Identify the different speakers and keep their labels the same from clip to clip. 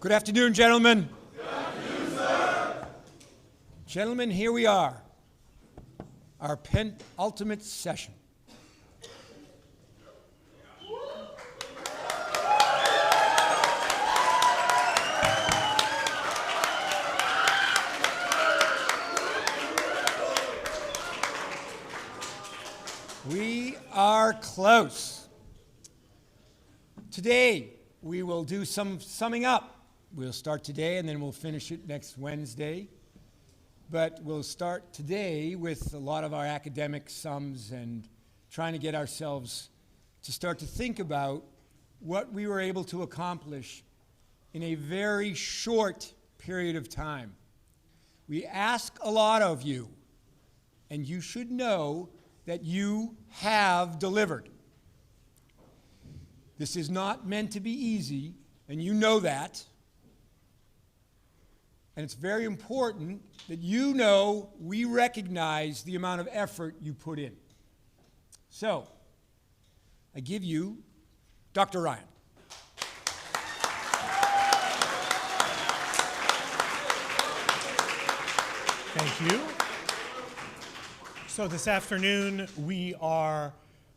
Speaker 1: Good afternoon, gentlemen.
Speaker 2: Good afternoon, sir.
Speaker 1: Gentlemen, here we are, our penultimate session. We are close. Today, we will do some summing up. We'll start today and then we'll finish it next Wednesday. But we'll start today with a lot of our academic sums and trying to get ourselves to start to think about what we were able to accomplish in a very short period of time. We ask a lot of you, and you should know that you have delivered. This is not meant to be easy, and you know that. And it's very important that you know we recognize the amount of effort you put in. So, I give you Dr. Ryan.
Speaker 3: Thank you. So this afternoon, we are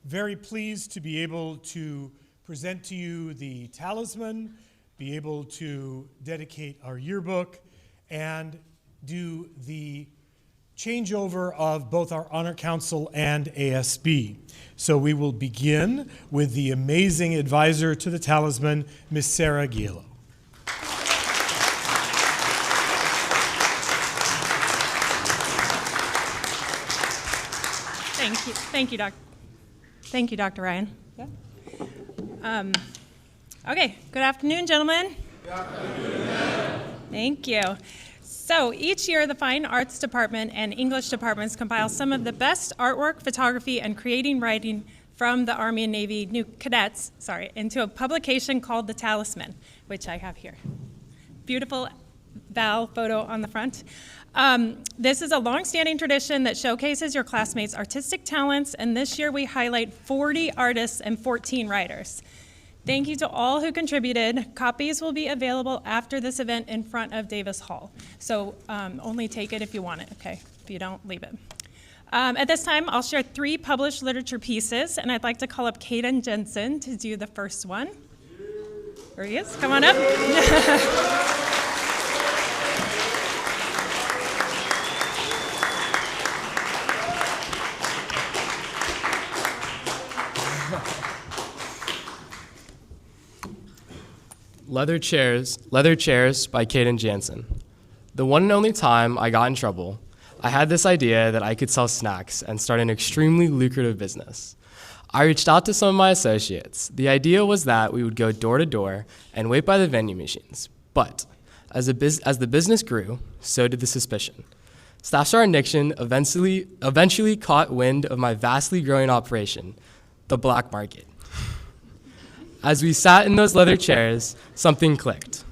Speaker 3: very pleased to be able to present to you the talisman, be able to dedicate our yearbook, and do the changeover of both our Honor Council and ASB. So we will begin with the amazing advisor to the talisman, Ms. Sarah Gielo.
Speaker 4: Thank you, Dr. Ryan. Yeah. Okay, good afternoon, gentlemen.
Speaker 2: Good afternoon.
Speaker 4: Thank you. So each year, the Fine Arts Department and English departments compile some of the best artwork, photography, and creating writing from the Army and Navy new cadets, into a publication called The Talisman, which I have here. Beautiful Val photo on the front. This is a long-standing tradition that showcases your classmates' artistic talents, and this year we highlight 40 artists and 14 writers. Thank you to all who contributed. Copies will be available after this event in front of Davis Hall. So only take it if you want it, okay? If you don't, leave it. At this time, I'll share 3 published literature pieces, and I'd like to call up Caden Jensen to do the first one. There he is, come on up.
Speaker 5: Leather Chairs by Caden Jansen. The one and only time I got in trouble, I had this idea that I could sell snacks and start an extremely lucrative business. I reached out to some of my associates. The idea was that we would go door to door and wait by the vending machines. But as the business grew, so did the suspicion. Staff Sergeant Nixon eventually caught wind of my vastly growing operation, the black market. As we sat in those leather chairs, something clicked.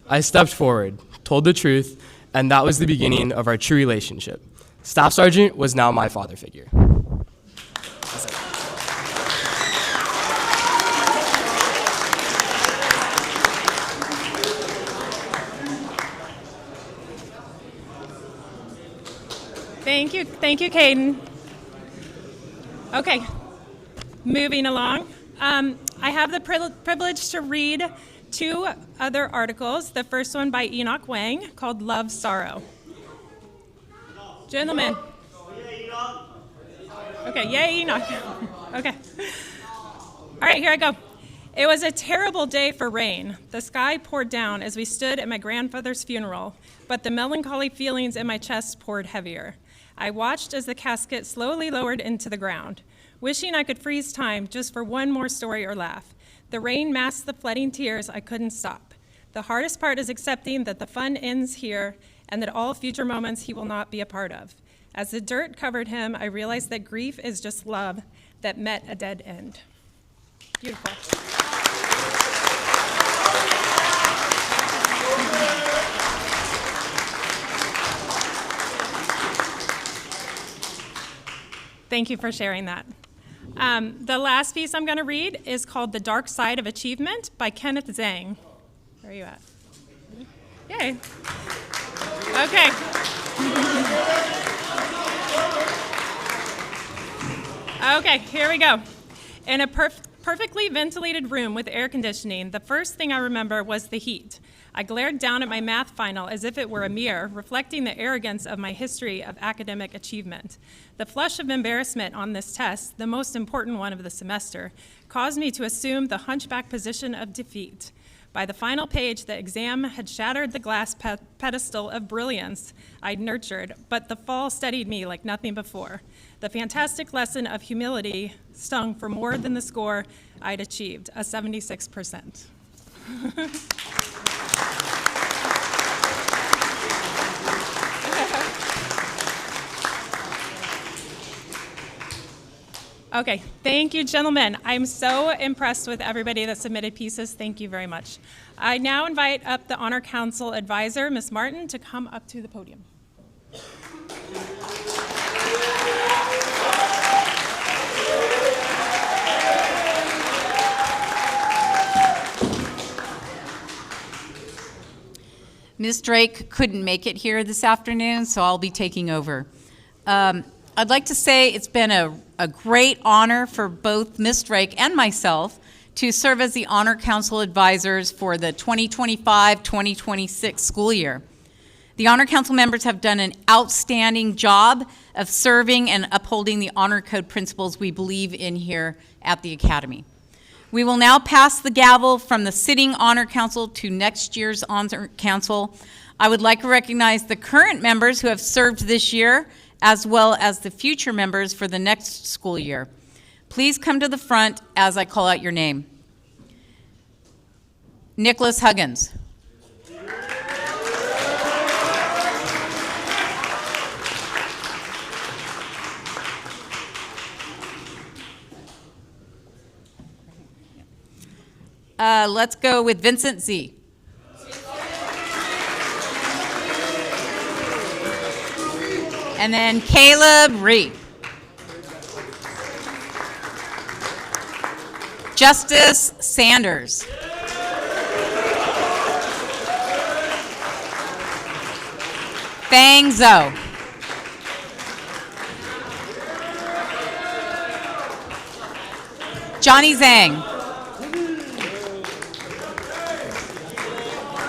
Speaker 5: I stepped forward, told the truth, and that was the beginning of our true relationship. Staff Sergeant was now my father figure.
Speaker 4: Thank you, Caden. Okay, moving along. I have the privilege to read 2 other articles. The first one by Enoch Wang called Love, Sorrow. Gentlemen. Okay, yay, Enoch. Okay. All right, here I go. It was a terrible day for rain. The sky poured down as we stood at my grandfather's funeral, but the melancholy feelings in my chest poured heavier. I watched as the casket slowly lowered into the ground, wishing I could freeze time just for one more story or laugh. The rain masked the flooding tears I couldn't stop. The hardest part is accepting that the fun ends here and that all future moments he will not be a part of. As the dirt covered him, I realized that grief is just love that met a dead end. Beautiful. Thank you for sharing that. The last piece I'm going to read is called The Dark Side of Achievement by Kenneth Zhang. Where are you at? Yay. Okay. Okay, here we go. In a perfectly ventilated room with air conditioning, the first thing I remember was the heat. I glared down at my math final as if it were a mirror, reflecting the arrogance of my history of academic achievement. The flush of embarrassment on this test, the most important one of the semester, caused me to assume the hunchback position of defeat. By the final page, the exam had shattered the glass pedestal of brilliance I'd nurtured, but the fall steadied me like nothing before. The fantastic lesson of humility stung for more than the score I'd achieved, a 76%. Okay, thank you, gentlemen. I'm so impressed with everybody that submitted pieces. Thank you very much. I now invite up the Honor Council advisor, Ms. Martin, to come up to the podium.
Speaker 6: Ms. Drake couldn't make it here this afternoon, so I'll be taking over. I'd like to say it's been a great honor for both Ms. Drake and myself to serve as the Honor Council advisors for the 2025-2026 school year. The Honor Council members have done an outstanding job of serving and upholding the Honor Code principles we believe in here at the Academy. We will now pass the gavel from the sitting Honor Council to next year's Honor Council. I would like to recognize the current members who have served this year, as well as the future members for the next school year. Please come to the front as I call out your name. Nicholas Huggins. Let's go with Vincent Z. And then Caleb Reed. Justice Sanders. Fang Zhou. Johnny Zhang.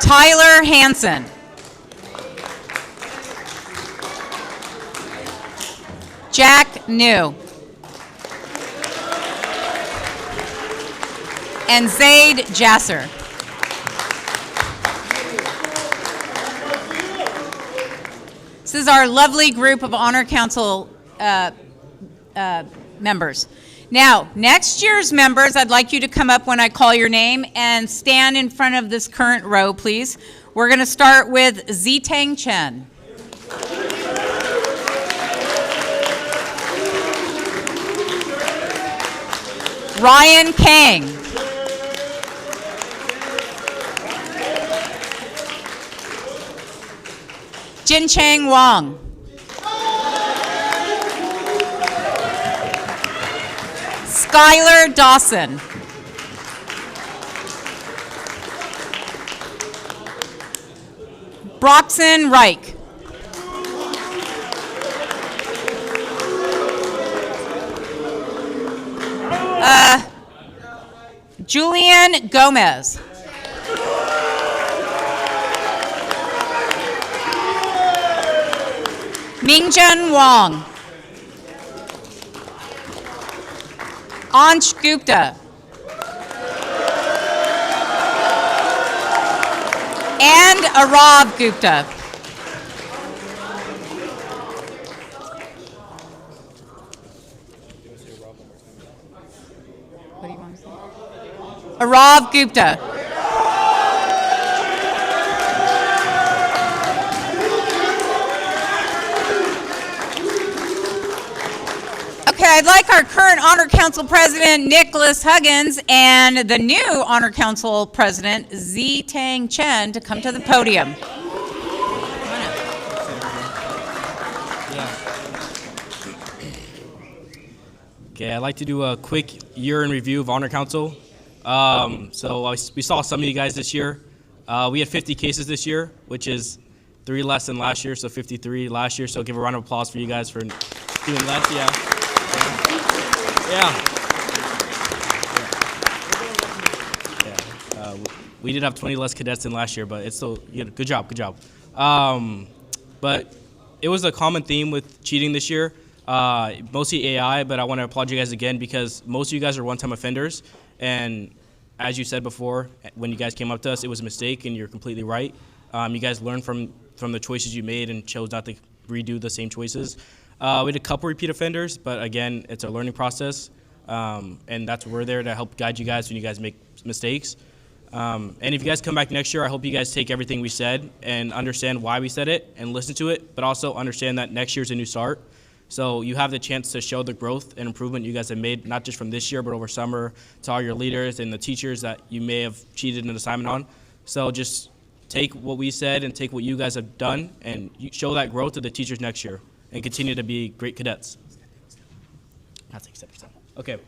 Speaker 6: Tyler Hansen. Jack New. And Zaid Jasser. This is our lovely group of Honor Council members. Now, next year's members, I'd like you to come up when I call your name and stand in front of this current row, please. We're going to start with Zitang Chen. Ryan Kang. Jin Chang Wang. Skylar Dawson. Broxton Reich. Julian Gomez. Mingjun Wang. Ansh Gupta. And Arav Gupta. What do you want to say? Arav Gupta. Okay, I'd like our current Honor Council President, Nicholas Huggins, and the new Honor Council President, Zitang Chen, to come to the podium.
Speaker 7: Okay, I'd like to do a quick year in review of Honor Council. We saw some of you guys this year. We had 50 cases this year, which is 3 less than last year, so 53 last year. So give a round of applause for you guys for doing less. We did have 20 less cadets than last year, but it's still, good job. But it was a common theme with cheating this year, mostly AI, but I want to applaud you guys again because most of you guys are one-time offenders. And as you said before, when you guys came up to us, it was a mistake, and you're completely right. You guys learned from the choices you made and chose not to redo the same choices. We had a couple repeat offenders, but again, it's a learning process, and we're there to help guide you guys when you guys make mistakes. And if you guys come back next year, I hope you guys take everything we said and understand why we said it and listen to it, but also understand that next year's a new start. So you have the chance to show the growth and improvement you guys have made, not just from this year, but over summer, to all your leaders and the teachers that you may have cheated an assignment on. So just take what we said and take what you guys have done and show that growth to the teachers next year and continue to be great cadets. That's acceptable. Okay.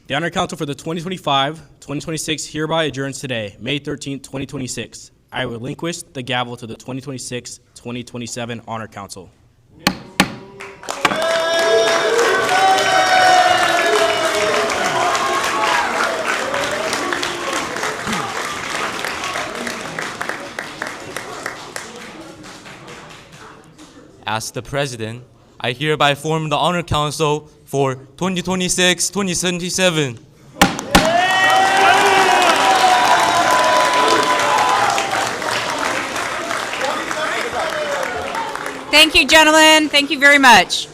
Speaker 7: The Honor Council for the 2025-2026 hereby adjourns today, May 13, 2026. I relinquish the gavel to the 2026-2027 Honor Council.
Speaker 8: As the President, I hereby form the Honor Council for 2026-2027.
Speaker 6: Thank you, gentlemen. Thank you very much.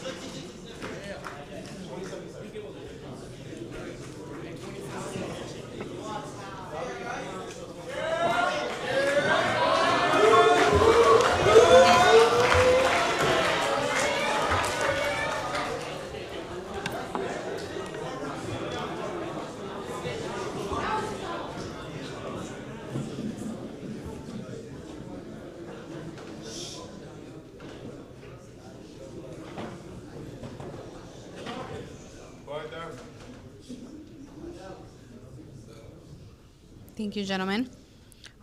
Speaker 2: Thank you, gentlemen.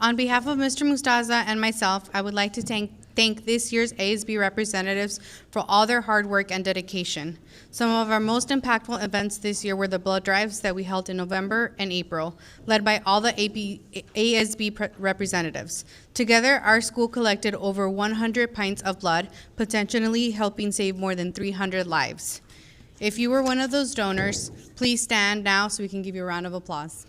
Speaker 2: On behalf of Mr. Mustaza and myself, I would like to thank this year's ASB representatives for all their hard work and dedication. Some of our most impactful events this year were the blood drives that we held in November and April, led by all the ASB representatives. Together, our school collected over 100 pints of blood, potentially helping save more than 300 lives. If you were one of those donors, please stand now so we can give you a round of applause.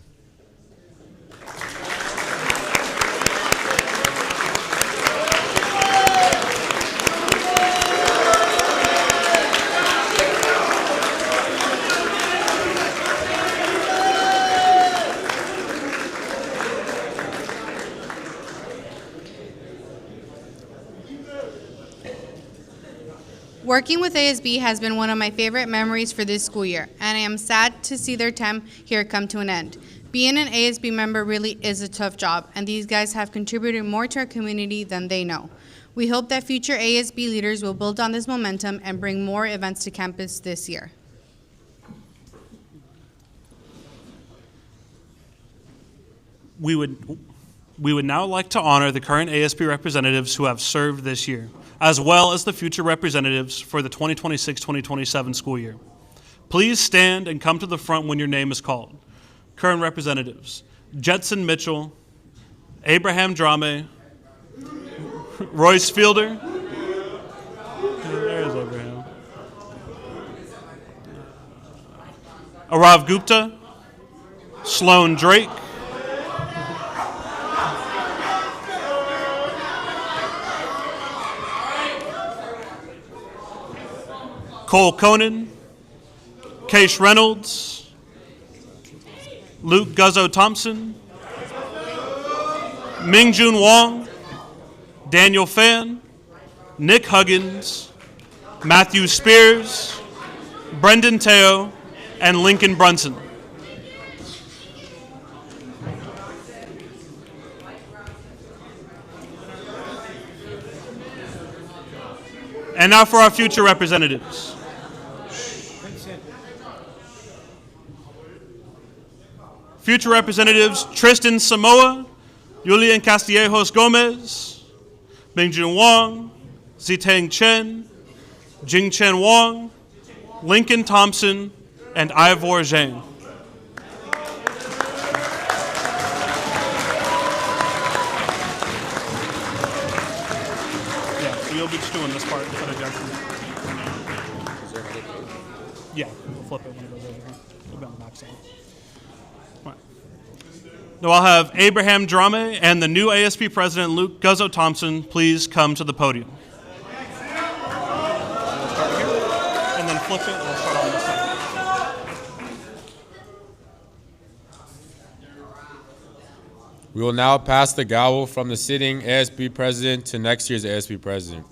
Speaker 2: Working with ASB has been one of my favorite memories for this school year, and I am sad to see their time here come to an end. Being an ASB member really is a tough job, and these guys have contributed more to our community than they know. We hope that future ASB leaders will build on this momentum and bring more events to campus this year.
Speaker 9: We would now like to honor the current ASB representatives who have served this year, as well as the future representatives for the 2026-2027 school year. Please stand and come to the front when your name is called. Current representatives: Jetson Mitchell, Abraham Drame, Royce Fielder. There's Abraham. Arav Gupta, Sloan Drake, Cole Conan, Case Reynolds, Luke Guzzo Thompson, Mingjun Wong, Daniel Fan, Nick Huggins, Matthew Spears, Brendan Teo, and Lincoln Brunson. And now for our future representatives. Future representatives: Tristan Samoa, Julian Castillejos Gomez, Mingjun Wang, Ziteng Chen, Jingchen Wang, Lincoln Thompson, and Ivor Zhang. Yeah, so you'll be just doing this part instead of Jackson. Yeah, we'll flip it when it goes over here. It'll be on the back side. All right. Now I'll have Abraham Drame and the new ASB president, Luke Guzzo Thompson, please come to the podium. We'll start here, and then flip it, and we'll start on this side.
Speaker 10: We will now pass the gavel from the sitting ASB president to next year's ASB president.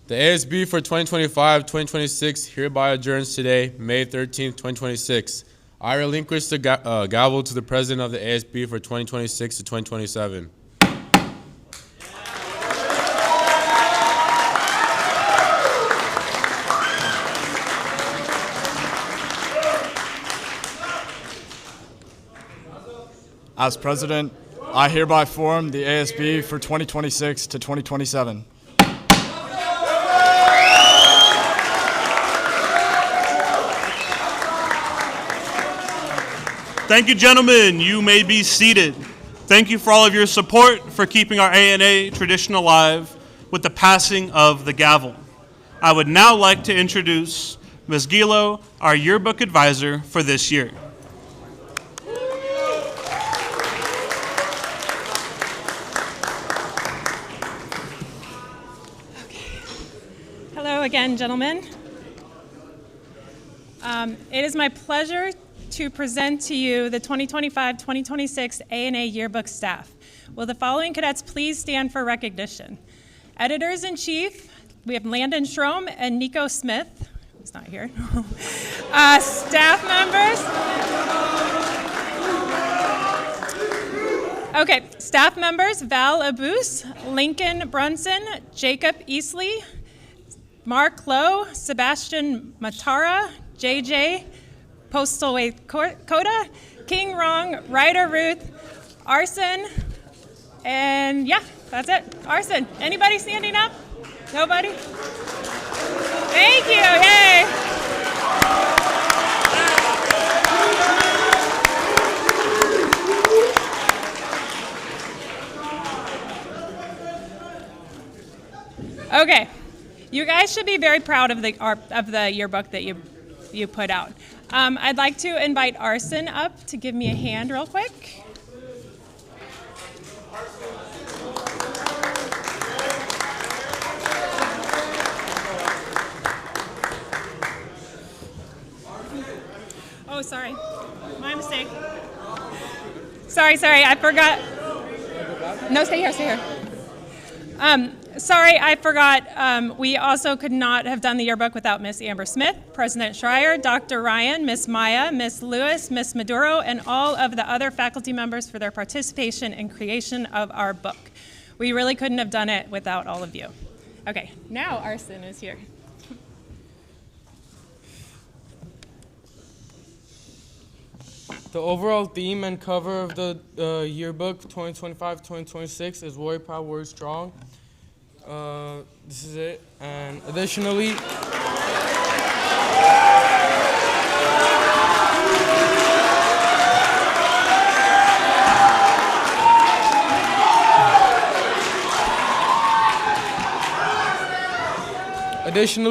Speaker 10: The ASB for 2025-2026 hereby adjourns today, May 13th, 2026. I relinquish the gavel to the president of the ASB for 2026 to 2027.
Speaker 11: As president, I hereby form the ASB for 2026 to 2027.
Speaker 9: Thank you, gentlemen. You may be seated. Thank you for all of your support for keeping our ANA tradition alive with the passing of the gavel. I would now like to introduce Ms. Gilo, our yearbook advisor for this year.
Speaker 4: Hello again, gentlemen. It is my pleasure to present to you the 2025-2026 ANA Yearbook staff. Will the following cadets please stand for recognition? Editors-in-Chief, we have Landon Schrom and Nico Smith, who's not here. Staff members. Okay, staff members, Val Abus, Lincoln Brunson, Jacob Easley, Mark Lowe, Sebastian Matara, JJ Postalway Coda, King Rong, Ryder Ruth, Arson, and yeah, that's it. Arson. Anybody standing up? Nobody? Thank you. Yay. Okay. You guys should be very proud of the yearbook that you put out. I'd like to invite Arson up to give me a hand real quick. Oh, sorry. My mistake. Sorry, I forgot. No, stay here. Sorry, I forgot. We also could not have done the yearbook without Miss Amber Smith, President Schreier, Dr. Ryan, Miss Maya, Miss Lewis, Miss Maduro, and all of the other faculty members for their participation in creation of our book. We really couldn't have done it without all of you. Okay, now Arson is here.
Speaker 5: The overall theme and cover of the yearbook 2025-2026 is Warrior Proud, Warrior Strong. This is it. And additionally,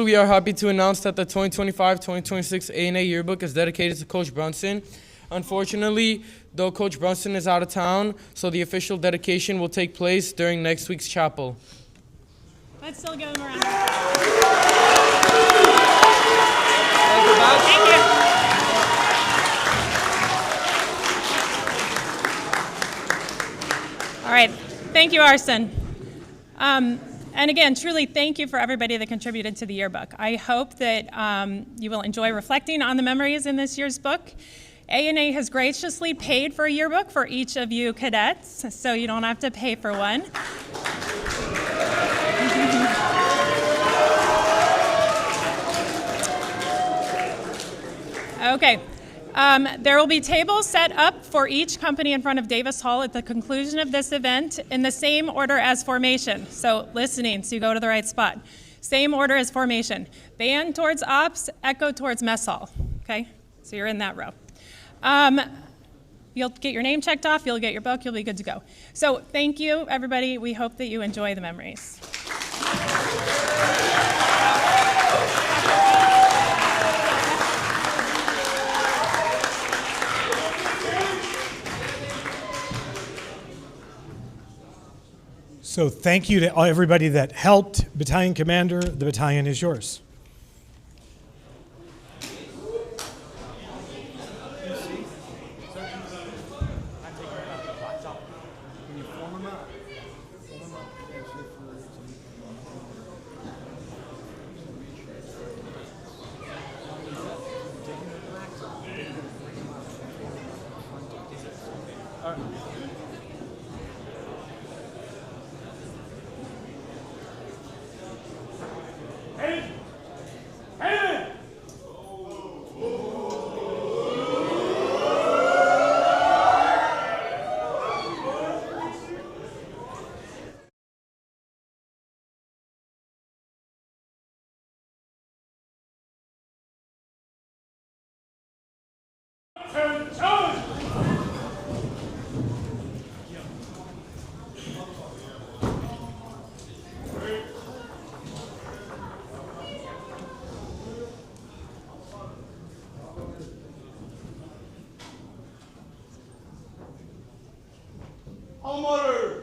Speaker 5: we are happy to announce that the 2025-2026 ANA yearbook is dedicated to Coach Brunson. Unfortunately, though Coach Brunson is out of town, so the official dedication will take place during next week's chapel.
Speaker 4: Let's still give them a round. Thank you. All right. Thank you, Arson. And again, truly thank you for everybody that contributed to the yearbook. I hope that you will enjoy reflecting on the memories in this year's book. ANA has graciously paid for a yearbook for each of you cadets, so you don't have to pay for one. Okay. There will be tables set up for each company in front of Davis Hall at the conclusion of this event in the same order as formation. So listening, so you go to the right spot. Same order as formation. Band towards ops, echo towards mess hall. Okay? So you're in that row. You'll get your name checked off, you'll get your book, you'll be good to go. So thank you, everybody. We hope that you enjoy the memories.
Speaker 3: So thank you to everybody that helped. Battalion Commander, the battalion is yours.
Speaker 12: Alma mater.